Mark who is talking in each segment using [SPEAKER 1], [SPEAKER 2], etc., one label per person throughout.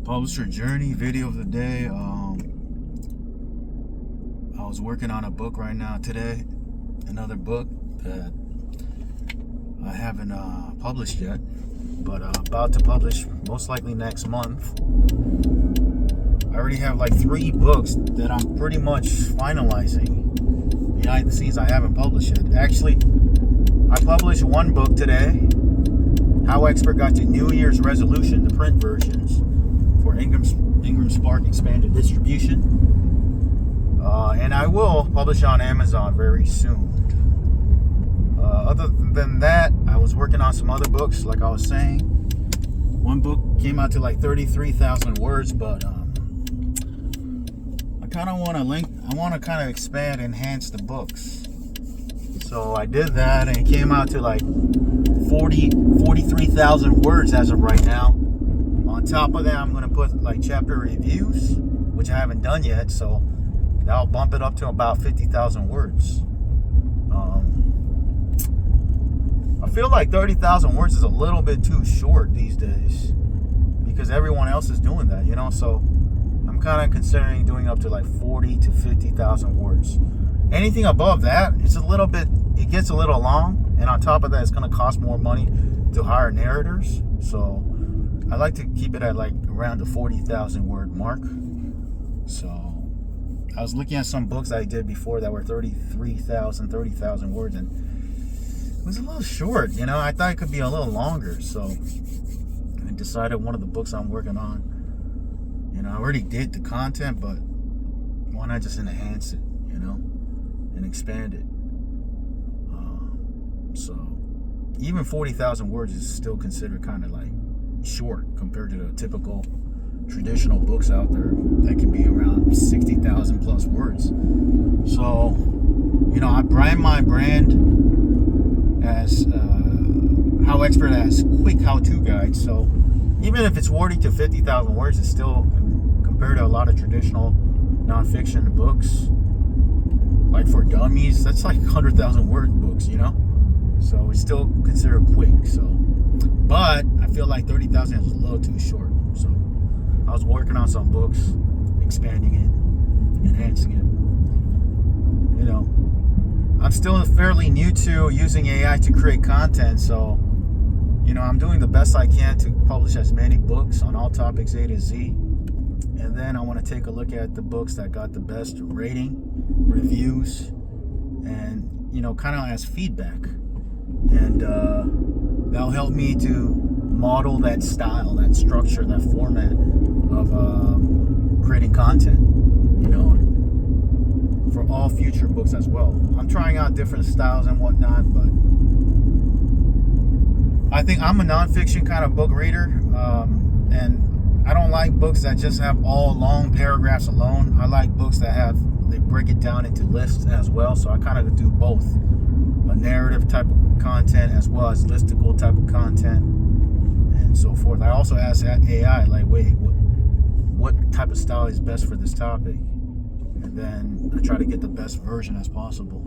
[SPEAKER 1] Publisher journey video of the day. I was working on a book right now today, another book that I haven't published yet, but about to publish most likely next month. I already have like 3 books that I'm pretty much finalizing. Behind the scenes, I haven't published yet. Actually, I published 1 book today, How Expert Got Your New Year's Resolution, the print versions for Ingram Spark Expanded Distribution. And I will publish on Amazon very soon. Other than that, I was working on some other books, like I was saying. 1 book came out to like 33,000 words, but I kind of want to kind of expand, enhance the books. So I did that, and it came out to like 43,000 words as of right now. On top of that, I'm going to put like chapter reviews, which I haven't done yet, so that'll bump it up to about 50,000 words. I feel like 30,000 words is a little bit too short these days because everyone else is doing that, you know? So I'm kind of considering doing up to like 40 to 50,000 words. Anything above that, it gets a little long, and on top of that, it's going to cost more money to hire narrators. So I like to keep it at like around the 40,000 word mark. So I was looking at some books I did before that were 30,000 words, and it was a little short, you know. I thought it could be a little longer, so I decided one of the books I'm working on, you know, I already did the content, but why not just enhance it, you know, and expand it. So even 40,000 words is still considered kind of like short compared to the typical traditional books out there that can be around 60,000 plus words. So, you know, I brand my brand as How Expert as quick how-to guide. So even if it's 40 to 50,000 words, it's still, compared to a lot of traditional nonfiction books, like for dummies, that's like 100,000 word books, you know. So it's still considered quick. So, but I feel like 30,000 is a little too short. So I was working on some books, expanding it, enhancing it. You know, I'm still fairly new to using AI to create content, so, you know, I'm doing the best I can to publish as many books on all topics A to Z. And then I want to take a look at the books that got the best rating, reviews, and, you know, kind of as feedback. And that'll help me to model that style, that structure, that format of creating content, you know, for all future books as well. I'm trying out different styles and whatnot, but I think I'm a nonfiction kind of book reader, and I don't like books that just have all long paragraphs alone. I like books that they break it down into lists as well, so I kind of do both. A narrative type of content as well as listicle type of content and so forth. I also ask AI, like, wait, what type of style is best for this topic? And then I try to get the best version as possible.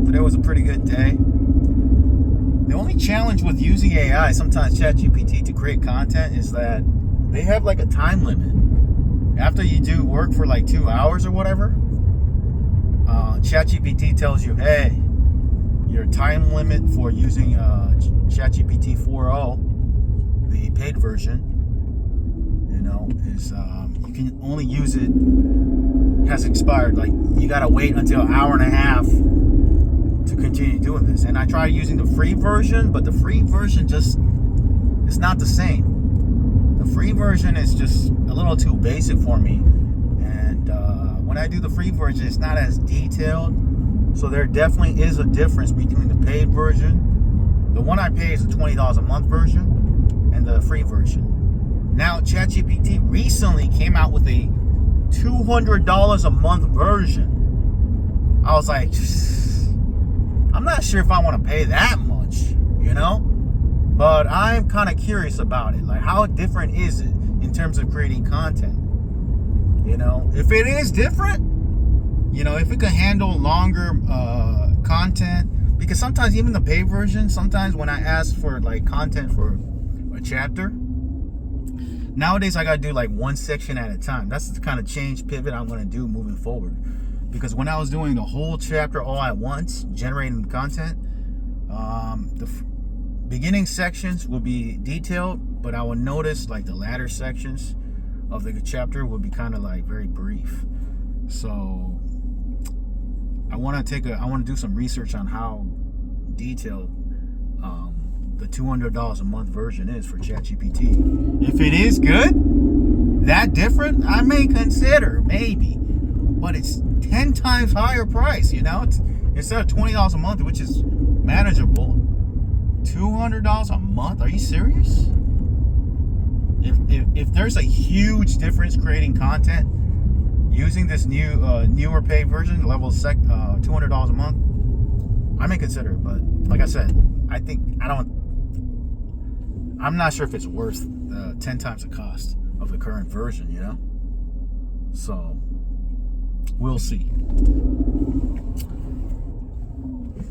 [SPEAKER 1] Today was a pretty good day. The only challenge with using AI, sometimes ChatGPT, to create content is that they have like a time limit. After you do work for like 2 hours or whatever, ChatGPT tells you, hey, your time limit for using ChatGPT 4.0, the paid version, you know, is you can only use it, has expired. Like, you gotta wait until an hour and a half to continue doing this. And I tried using the free version, but the free version it's not the same. The free version is just a little too basic for me, and when I do the free version, it's not as detailed. So there definitely is a difference between the paid version. The one I pay is the $20 a month version, and the free version. Now ChatGPT recently came out with a $200 a month version. I was like, I'm not sure if I want to pay that much, you know? But I'm kind of curious about it. Like, how different is it in terms of creating content? You know, if it is different, you know, if it can handle longer content, because sometimes even the paid version, sometimes when I ask for like content for a chapter, nowadays I gotta do like one section at a time. That's the kind of change pivot I'm gonna do moving forward. Because when I was doing the whole chapter all at once, generating content, the beginning sections will be detailed, but I will notice like the latter sections of the chapter will be kind of like very brief. So I want to do some research on how detailed the $200 a month version is for ChatGPT. If it is good, that different, I may consider, maybe. But it's 10 times higher price, you know? It's, instead of $20 a month, which is manageable, $200 a month? Are you serious? If there's a huge difference creating content using this newer paid version, level $200 a month, I may consider it. But like I said, I'm not sure if it's worth 10 times the cost of the current version, you know? So we'll see.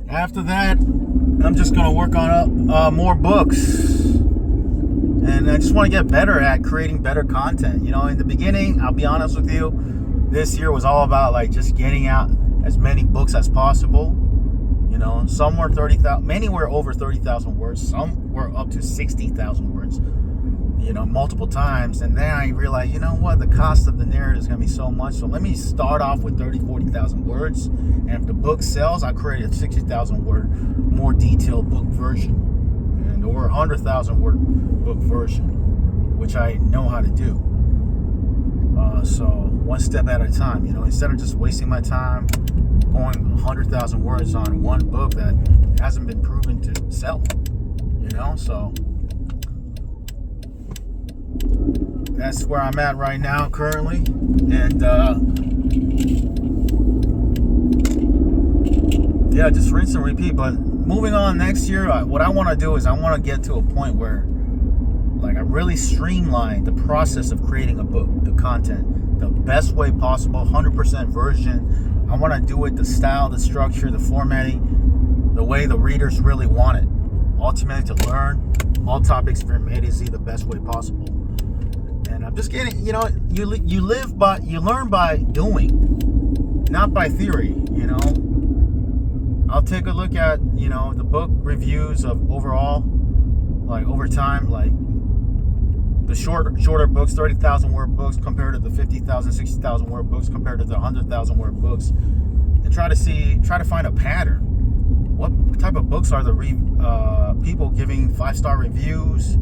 [SPEAKER 1] After that, I'm just gonna work on more books. And I just want to get better at creating better content. You know, in the beginning, I'll be honest with you, this year was all about like just getting out as many books as possible. You know, some were 30,000, many were over 30,000 words. Some were up to 60,000 words, you know, multiple times. And then I realized, you know what, the cost of the narrative is going to be so much. So let me start off with 30, 40,000 words. And if the book sells, I'll create a 60,000 word, more detailed book version. And or 100,000 word book version, which I know how to do. So one step at a time, you know, instead of just wasting my time going 100,000 words on one book that hasn't been proven to sell, you know. So that's where I'm at right now currently. And yeah, just rinse and repeat. But moving on next year, what I want to do is I want to get to a point where like I really streamline the process of creating a book, the content, the best way possible, 100% version. I want to do it the style, the structure, the formatting, the way the readers really want it. Ultimately, to learn all topics from A to Z the best way possible. And I'm just getting, you know, you learn by doing, not by theory. You know, I'll take a look at, you know, the book reviews of overall, like over time, like the shorter books, 30,000 word books compared to the 50,000, 60,000 word books compared to the 100,000 word books, and try to find a pattern. What type of books are the people giving 5-star reviews,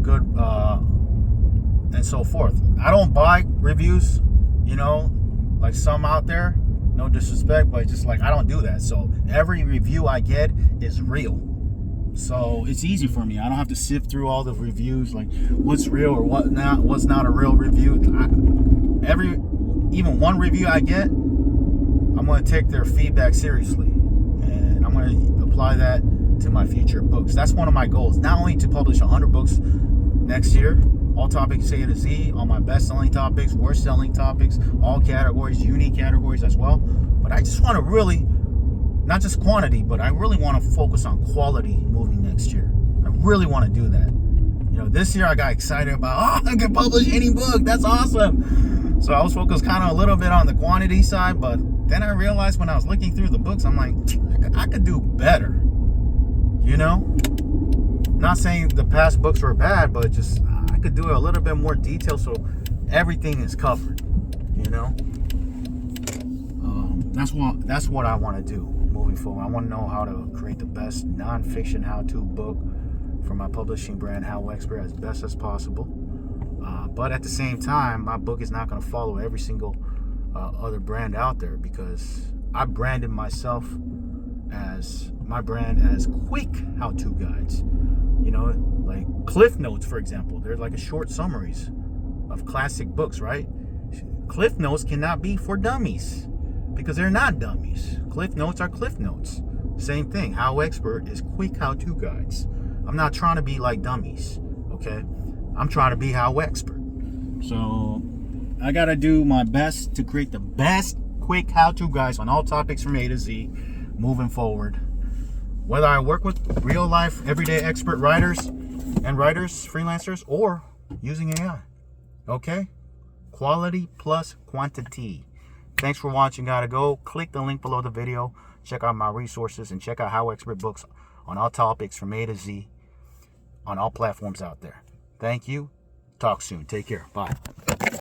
[SPEAKER 1] good, and so forth. I don't buy reviews, you know, like some out there. No disrespect, but just like I don't do that. So every review I get is real. So it's easy for me. I don't have to sift through all the reviews, like what's real or what's not a real review. Even one review I get, I'm going to take their feedback seriously, and I'm going to apply that to my future books. That's one of my goals. Not only to publish 100 books next year, all topics A to Z, all my best-selling topics, worst-selling topics, all categories, unique categories as well. But I just want to really, not just quantity, but I really want to focus on quality moving next year. I really want to do that. You know, this year I got excited about, I can publish any book. That's awesome. So I was focused kind of a little bit on the quantity side, but then I realized when I was looking through the books, I'm like, I could do better. You know? Not saying the past books were bad, but just I could do it a little bit more detail so everything is covered. You know? That's what I want to do moving forward. I want to know how to create the best non-fiction how-to book for my publishing brand, How Expert, as best as possible. But at the same time, my book is not going to follow every single other brand out there, because I branded myself as quick how-to guides. You know, like Cliff Notes, for example. They're like a short summaries of classic books, right? Cliff Notes cannot be for dummies, because they're not dummies. Cliff Notes are Cliff Notes. Same thing. How Expert is quick how-to guides. I'm not trying to be like dummies, okay? I'm trying to be How Expert. So I gotta do my best to create the best quick how-to guides on all topics from A to Z moving forward. Whether I work with real life, everyday expert writers and freelancers, or using AI. Okay? Quality plus quantity. Thanks for watching. Gotta go. Click the link below the video. Check out my resources and check out How Expert Books on all topics from A to Z on all platforms out there. Thank you. Talk soon. Take care. Bye.